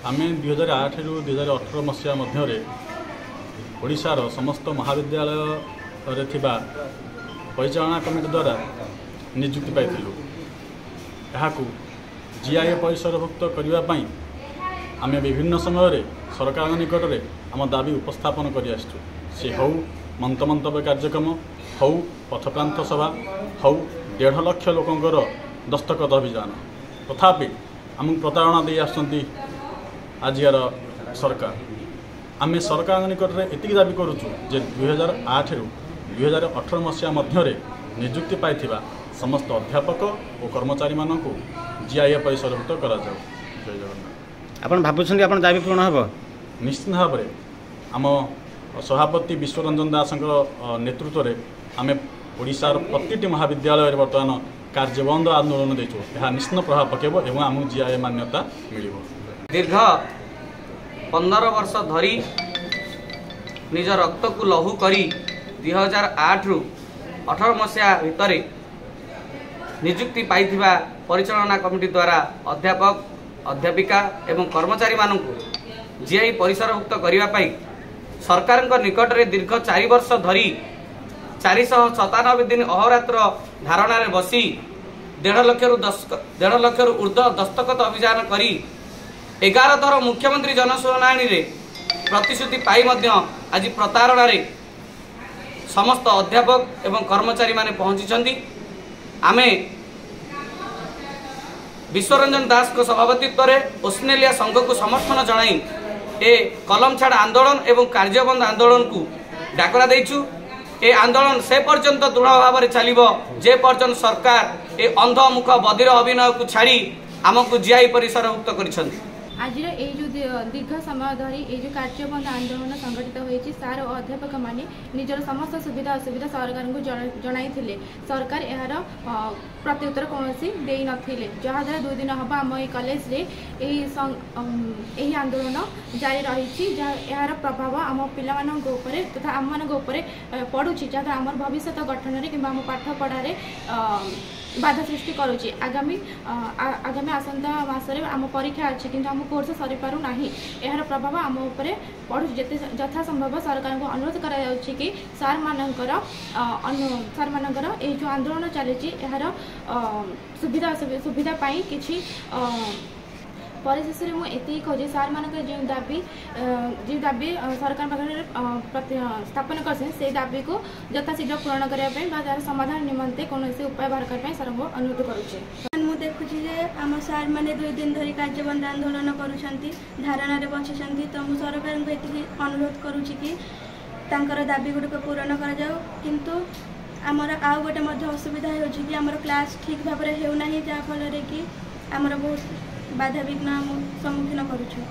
आम 2008 रु 2018 मसीहा मध्य ओडिशार समस्त महाविद्यालय थिबा परिचालना कमिटी द्वारा नियुक्ति पाइथिलु। एहाकु जीआई परिसरभुक्त करने आम विभिन्न समय सरकार निकट में आम दाबी उपस्थापन कर आसचु। सी हौ मंतव्य कार्यक्रम हौ पथप्रांत सभा हौ 1.5 लाख लोकंकर दस्तखत अभियान तथापि आम प्रतारणा दे आसुंती आजियार सरकार। आम सरकार निकट में एति दाबी करुचु जे 2008 रु 2018 मसीहा मध्य नियुक्ति पाइथिबा समस्त अध्यापक और कर्मचारी मानक जीआई परिसरभुक्त करा जाऊ। जय जगन्नाथ। आपण भाबुछन्ती आपण दाबी पूर्ण हेबो? निश्चित भाव में आम सभापति विश्वरंजन दास नेतृत्व में आम ओडिशार प्रति महाविद्यालय बर्तमान कार्यबंद आंदोलन देचु। यह निश्चित प्रभाव पकेब एवं आम जीआई मान्यता मिल। दीर्घ 15 वर्ष धरी निज रक्त को लहू करी 2008 रु 18 मसीहा भितर नियुक्ति पाइथिबा परिचालना कमिटी द्वारा अध्यापक अध्यापिका एवं कर्मचारी मानक जीआई परिसरभुक्त करने सरकार निकट में दीर्घ 4 वर्ष धरी 497 दिन अहोरात्र धारणा बसी 1.5 लाख ऊर्ध्व दस्तखत अभियान करी 11 थर मुख्यमंत्री जनशुनाणी रे प्रतिश्रुति पाई आज प्रतारणा रे समस्त अध्यापक एवं कर्मचारी माने पहुंची। आमे विश्वरंजन दास को सभापतित्व में ओस्ट्रेलिया संघ को समर्थन जनाई ए कलम छाड़ आंदोलन एवं कार्यबंद आंदोलन को डाकरा देचु। ए आंदोलन से पर्यंत दृढ़ भाव में चलिबो जे पर्यंत सरकार ए अंध मुख बधिर अभिनय को छाड़ी आमको जीआई परिसरभुक्त करिसंती। आज जो दीर्घ समय धरी जो कार्यबंद आंदोलन संगठित होती सार अध्यापक माने निजर समस्त सुविधा असुविधा सरकार को जनाई। सरकार यार प्रत्युत्तर कौन दे नथिले जहाद्वारा 2 दिन हम आम कॉलेज रे यही आंदोलन जारी रही। यार प्रभाव आम पिला तथा आम मान पड़ुची जहाँ आम भविष्य गठन में कि पाठ पढ़ारे बाधा सृष्टि करुच्ची। आगामी आसंता मासरे आम परीक्षा अच्छी किंतु आम कोर्स सरी पारु नाही। यार प्रभाव आम उपरे पड़ुची। जेते यथा संभव सरकार को अनुरोध करा जाउछि कि सार मानकर जो आंदोलन चली यार सुविधा पाई किछि परिशेष में मुझे कहे सार मान जो दाबी सरकार पाखे स्थापन कर दाबी को यथाशीघ्र पूरण करने समाधान निमंते कौन उपाय बाहर करने सर को अनुरोध करुचे। मुझे देखुची आम सार मैंने 2 दिन धरी कार्यबंद आंदोलन करुँच बसी तो मुझे सरकार को ये अनुरोध करुँची कि तांकर दाबी गुड़िक पूरण कर आमर आउ गोटे असुविधा हो आमर क्लास ठीक भाव में होना जहाँफल कि आमर बहुत बाधा विघ्न सम्मुखीन करुछु।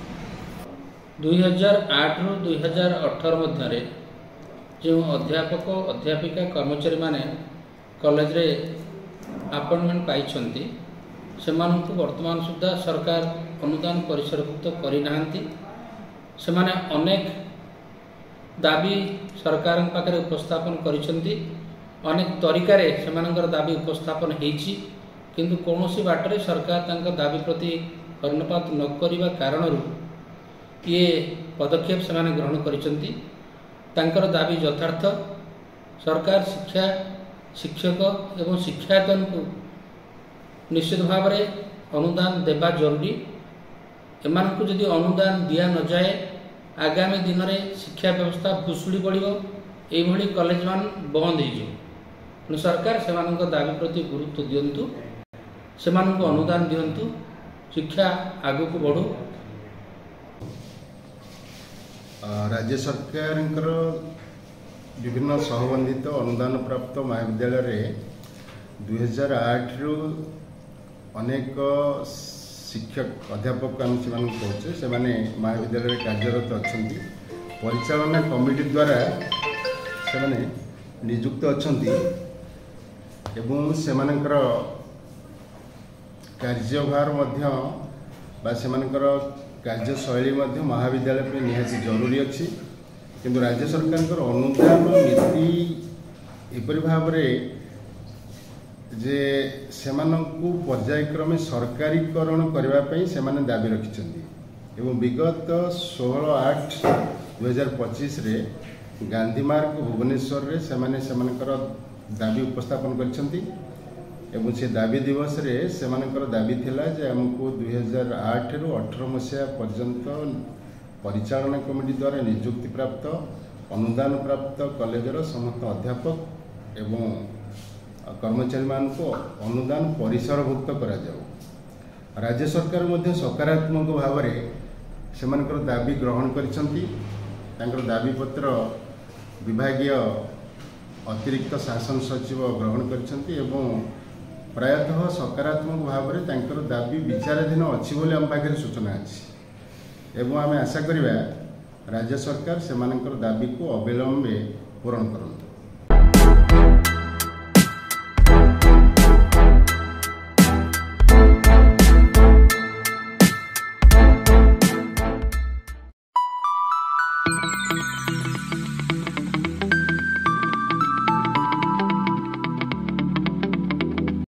2008 रु 2018 मध्य जो अध्यापक अध्यापिका कर्मचारी माने कॉलेज रे अपॉइंटमेंट पाइछंती सेमानंकु वर्तमान सुद्धा सरकार अनुदान परिसरभुक्त करि नाहंती। सेमाने अनेक दाबी सरकार पाखरे उपस्थापन करिसंती। अनेक तरीकारे सेमानंकर दाबी उपस्थापन हेछि किंतु कौनसी बाटरे सरकार तांका दाबी प्रति कर्णपात न करिबा कारणरू ये पदक्षेप सेमाने ग्रहण करिसंती। तांकर दाबी यथार्थ सरकार शिक्षा शिक्षक एवं शिक्षायतन को निश्चित भाव में अनुदान देवा जरूरी। एमान को यदि अनुदान दिया न जाए आगामी दिन में शिक्षा व्यवस्था भुशुड़ी पड़ो ये कॉलेज मान बंद हो। सरकार से दाबी प्रति गुरुत्व दिंतु से अनुदान दिंतु शिक्षा आगु को बढ़ू। राज्य सरकार विभिन्न सहबंधित अनुदान प्राप्त महाविद्यालय 2008 रु अनेक शिक्षक अध्यापक आम से कहे से महाविद्यालय कार्यरत अच्छा परिचालना कमिटी द्वारा से नियुक्त अच्छा एवं से कार्यभार कार्यशैली महाविद्यालय पर निहाती जरूरी अच्छी किंतु राज्य सरकार अनुदान नीति एपरी भाव जे सेमानंकु पर्यायक्रमे सरकारीकरण करने से दाबी रखिंट ଏବଂ ବିଗତ 16/8/2025 ଗାନ୍ଧୀ ମାର୍ଗ ଭୁବନେଶ୍ୱରରେ ସେମାନେ ସେମାନଙ୍କର ଦାବି ଉପସ୍ଥାପନ କରିଛନ୍ତି ଏବଂ ସେ ଦାବି ଦିବସରେ ସେମାନଙ୍କର ଦାବି ଥିଲା ଯେ ଆମକୁ 2008ରୁ 18 ମସିହା ପର୍ଯ୍ୟନ୍ତ ପରିଚାଳନା କମିଟି ଦ୍ୱାରା ନିଯୁକ୍ତି ପ୍ରାପ୍ତ ଅନୁଦାନ ପ୍ରାପ୍ତ କଲେଜର ସମସ୍ତ ଅଧ୍ୟାପକ ଏବଂ କର୍ମଚାରୀମାନଙ୍କୁ ଅନୁଦାନ ପରିସରଭୁକ୍ତ କରାଯାଉ। ରାଜ୍ୟ ସରକାର ମଧ୍ୟ ସକାରାତ୍ମକ ଭାବରେ ସେମାନଙ୍କର ଦାବି ଗ୍ରହଣ କରିଛନ୍ତି। ତାଙ୍କର ଦାବିପତ୍ର ବିଭାଗୀୟ ଅତିରିକ୍ତ ଶାସନ ସଚିବ ଗ୍ରହଣ କରିଛନ୍ତି ଏବଂ ପ୍ରାୟତଃ ସକାରାତ୍ମକ ଭାବରେ ତାଙ୍କର ଦାବି ବିଚାରାଧୀନ ଅଛି ବୋଲି ଆମ ପାଖରେ ସୂଚନା ଅଛି ଏବଂ ଆମେ ଆଶା କରିବା ରାଜ୍ୟ ସରକାର ସେମାନଙ୍କର ଦାବିକୁ ଅବିଳମ୍ବେ ପୂରଣ କରନ୍ତୁ।